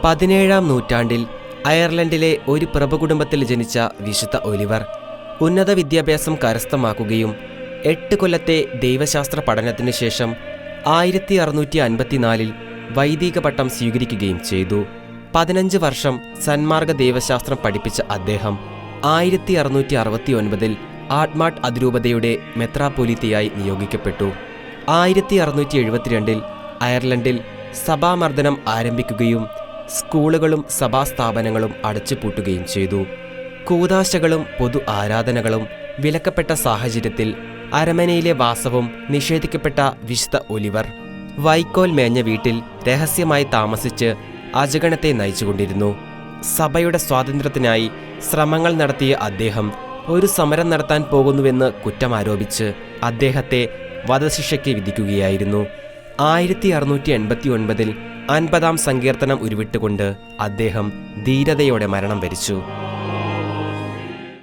17-ാം നൂറ്റാണ്ടിൽ അയർലൻഡിലെ ഒരു പ്രഭുകുടുംബത്തിൽ ജനിച്ച വിശുദ്ധ ഒലിവർ ഉന്നത വിദ്യാഭ്യാസം കരസ്ഥമാക്കുകയും 8 കൊല്ലത്തെ ദൈവശാസ്ത്ര പഠനത്തിനു ശേഷം 1654 വൈദിക പട്ടം സ്വീകരിക്കുകയും ചെയ്തു. 15 വർഷം സന്മാർഗ ദൈവശാസ്ത്രം പഠിപ്പിച്ച അദ്ദേഹം 1669 ആഡ്മാട്ട് അതിരൂപതയുടെ മെത്രാപ്പൊലീത്തയായി നിയോഗിക്കപ്പെട്ടു. 1672 അയർലൻഡിൽ സഭാമർദ്ദനം ആരംഭിക്കുകയും സ്കൂളുകളും സഭാസ്ഥാപനങ്ങളും അടച്ചുപൂട്ടുകയും ചെയ്തു. കൂദാശകളും പൊതു ആരാധനകളും വിലക്കപ്പെട്ട സാഹചര്യത്തിൽ അരമനയിലെ വാസവും നിഷേധിക്കപ്പെട്ട വിശുദ്ധ ഒലിവർ വൈക്കോൽ മേഞ്ഞ വീട്ടിൽ രഹസ്യമായി താമസിച്ച് അജഗണത്തെ നയിച്ചുകൊണ്ടിരുന്നു. സഭയുടെ സ്വാതന്ത്ര്യത്തിനായി ശ്രമങ്ങൾ നടത്തിയ അദ്ദേഹം ഒരു സമരം നടത്താൻ പോകുന്നുവെന്ന് കുറ്റമാരോപിച്ച് അദ്ദേഹത്തെ വധശിക്ഷയ്ക്ക് വിധിക്കുകയായിരുന്നു. 1689 50-ാം സങ്കീർത്തനം ഉരുവിട്ടുകൊണ്ട് അദ്ദേഹം ധീരതയോടെ മരണം വരിച്ചു.